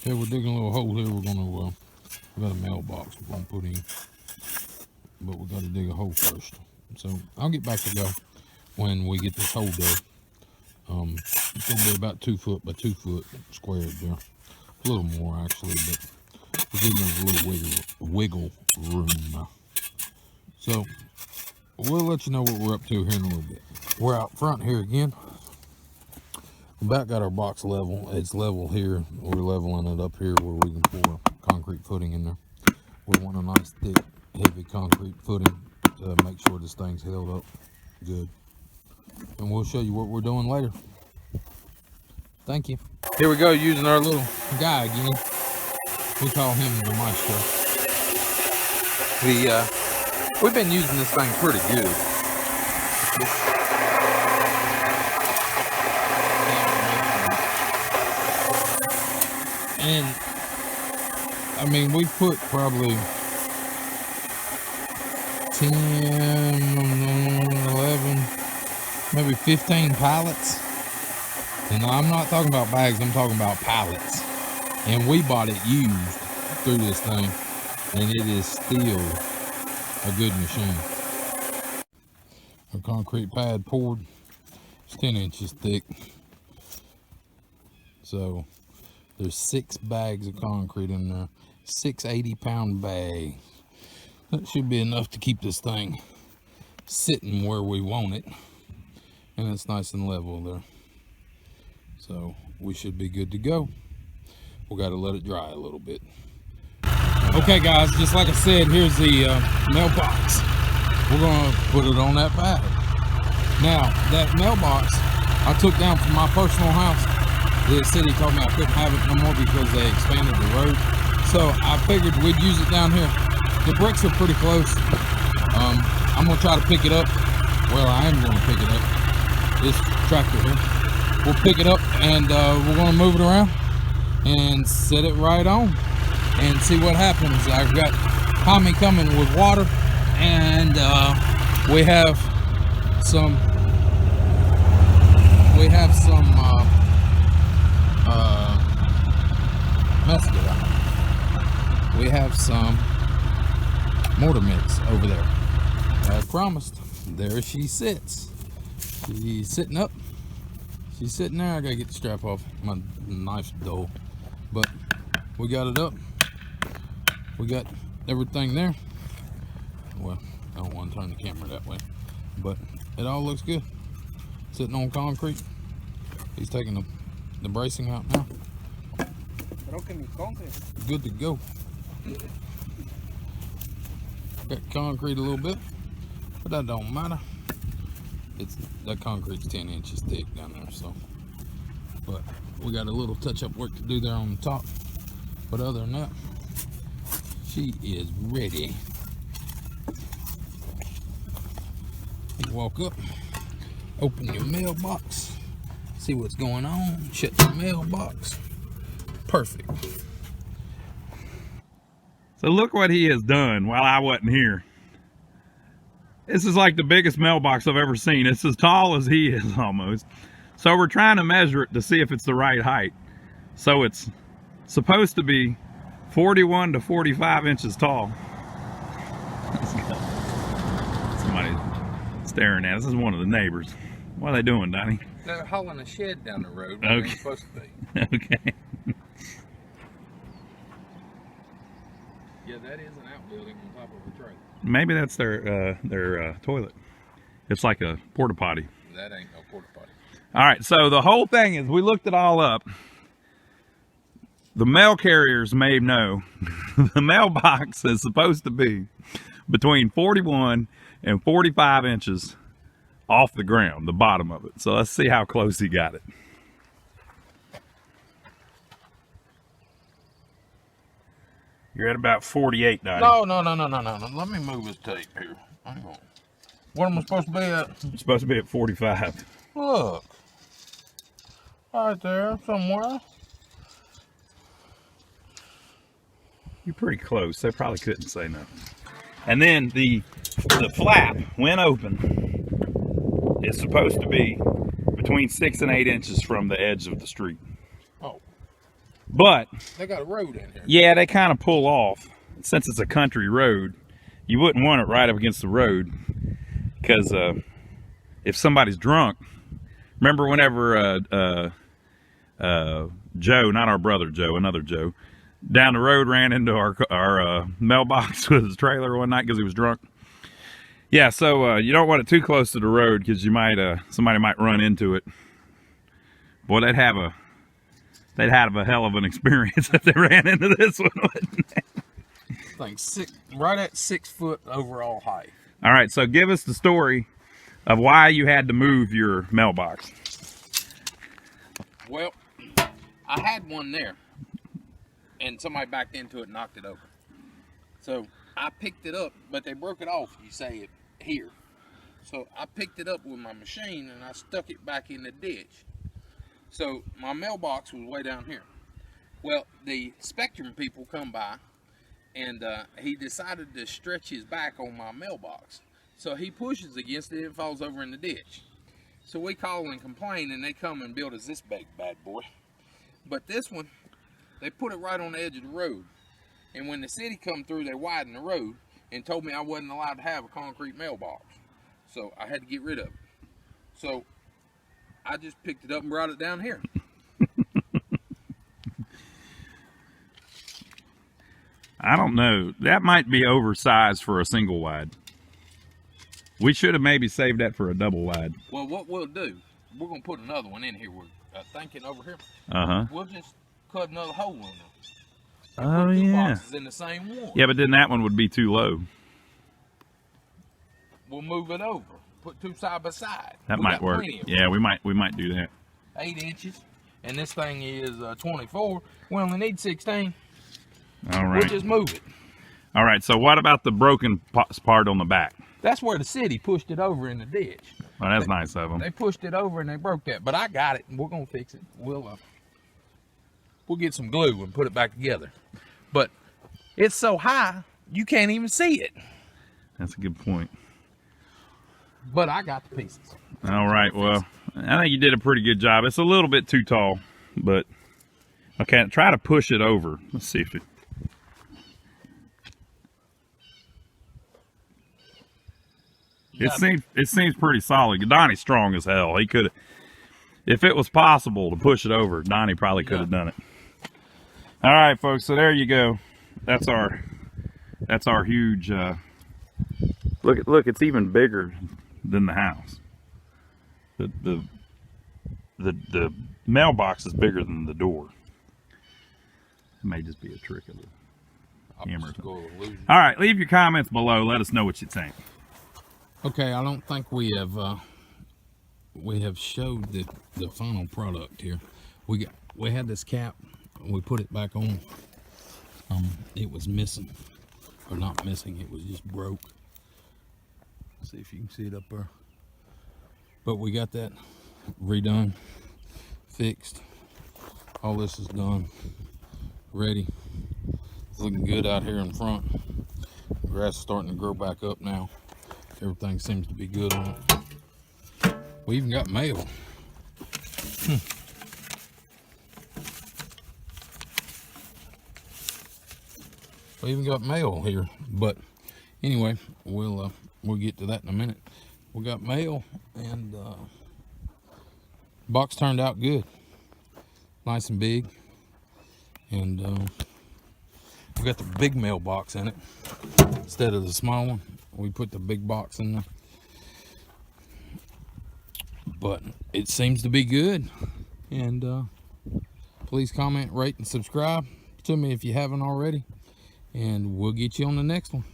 Okay, we're digging a little hole here. We're gonna, we got a mailbox we're gonna put in, but we gotta dig a hole first. So I'll get back to go when we get this hole dug. It's gonna be about 2 foot by 2 foot squared there. A little more actually, but we're giving it a little wiggle room. So we'll let you know what we're up to here in a little bit. We're out front here again. We back got our box level. It's level here. We're leveling it up here where we can pour concrete footing in there. We want a nice thick, heavy concrete footing to make sure this thing's held up good. And we'll show you what we're doing later. Thank you. Here we go, using our little guy again. We call him the maestro. We've been using this thing pretty good. And I mean, we put probably 10, 11, maybe 15 pallets. And I'm not talking about bags, I'm talking about pallets. And we bought it used through this thing, and it is still a good machine. Our concrete pad poured. It's 10 inches thick. So there's 6 bags of concrete in there. 6 80-pound bags. That should be enough to keep this thing sitting where we want it. And it's nice and level there. So we should be good to go. We got to let it dry a little bit. Okay guys, just like I said, here's the mailbox. We're going to put it on that pad. Now, that mailbox I took down from my personal house. The city told me I couldn't have it no more because they expanded the road. So I figured we'd use it down here. The bricks are pretty close. I'm going to try to pick it up. Well, I am going to pick it up. This tractor here. We'll pick it up and we're going to move it around and set it right on and see what happens. I've got Tommy coming with water, and we have some we have some mortar mix over there. As promised, there she sits. She's sitting up. She's sitting there. I gotta get the strap off. My knife's dull, but we got it up. We got everything there. Well, I don't want to turn the camera that way, but it all looks good. Sitting on concrete. He's taking the bracing out now. Good to go. Got concrete a little bit, but that don't matter. That concrete's 10 inches thick down there, so. But we got a little touch-up work to do there on the top. But other than that, she is ready. You walk up, open your mailbox, see what's going on, shut your mailbox. Perfect. So look what he has done while I wasn't here. This is like the biggest mailbox I've ever seen. It's as tall as he is almost. So we're trying to measure it to see if it's the right height. So it's supposed to be 41 to 45 inches tall. Somebody's staring at us. This is one of the neighbors. What are they doing, Donnie? They're hauling a shed down the road where they're supposed to be. Okay. Yeah, that is an outbuilding on top of a trailer. Maybe that's their toilet. It's like a porta potty. That ain't no porta potty. All right, so the whole thing is, we looked it all up. The mail carriers may know the mailbox is supposed to be between 41 and 45 inches off the ground, the bottom of it. So let's see how close he got it. You're at about 48, Donnie. No. Let me move his tape here. Hang on. What am I supposed to be at? It's supposed to be at 45. Look. Right there, somewhere. You're pretty close. They probably couldn't say nothing. And then the flap, when open, is supposed to be between 6 and 8 inches from the edge of the street. Oh. But they got a road in here. Yeah, they kind of pull off. Since it's a country road, you wouldn't want it right up against the road, because if somebody's drunk, remember whenever Joe, not our brother Joe, another Joe, down the road ran into our mailbox with his trailer one night because he was drunk. Yeah, so you don't want it too close to the road because you might somebody might run into it. Boy, they'd have a hell of an experience if they ran into this one, wouldn't they? Like right at 6 foot overall height. All right, so give us the story of why you had to move your mailbox. Well, I had one there, and somebody backed into it and knocked it over. So I picked it up, but they broke it off, you say it here. So I picked it up with my machine and I stuck it back in the ditch. So my mailbox was way down here. Well, the Spectrum people come by, and he decided to stretch his back on my mailbox. So he pushes against it and falls over in the ditch. So we call and complain, and they come and build us this big bad boy. But this one, they put it right on the edge of the road. And when the city come through, they widened the road and told me I wasn't allowed to have a concrete mailbox. So I had to get rid of it. So I just picked it up and brought it down here. I don't know. That might be oversized for a single wide. We should have maybe saved that for a double wide. Well, what we'll do, we're going to put another one in here. We're thinking over here. Uh-huh. We'll just cut another hole in them. Oh, put two yeah. boxes in the same one. Yeah, but then that one would be too low. We'll move it over. Put two side by side. That might work. Yeah, we might do that. 8 inches. And this thing is 24. We only need 16. All right. We'll just move it. All right, so what about the broken part on the back? That's where the city pushed it over in the ditch. Oh, that's nice of them. They pushed it over and they broke that. But I got it, and we're going to fix it. We'll get some glue and put it back together. But it's so high, you can't even see it. That's a good point. But I got the pieces. All right, well, I think you did a pretty good job. It's a little bit too tall, but okay, try to push it over. Let's see if it... It seems pretty solid. Donnie's strong as hell. He could, if it was possible to push it over, Donnie probably could have done it. All right, folks. So there you go. That's our huge. Look. It's even bigger than the house. The mailbox is bigger than the door. It may just be a trick of the camera. All right. Leave your comments below. Let us know what you think. Okay, I don't think we have showed the final product here. We had this cap, we put it back on. It was missing, or not missing, it was just broke. See if you can see it up there. But we got that redone, fixed. All this is done, ready. It's looking good out here in front. The grass is starting to grow back up now. Everything seems to be good on it. We even got mail. We even got mail here. But anyway, we'll get to that in a minute. We got mail, and box turned out good, nice and big, and we got the big mailbox in it instead of the small one. We put the big box in there, but it seems to be good. And please comment, rate, and subscribe to me if you haven't already, and we'll get you on the next one.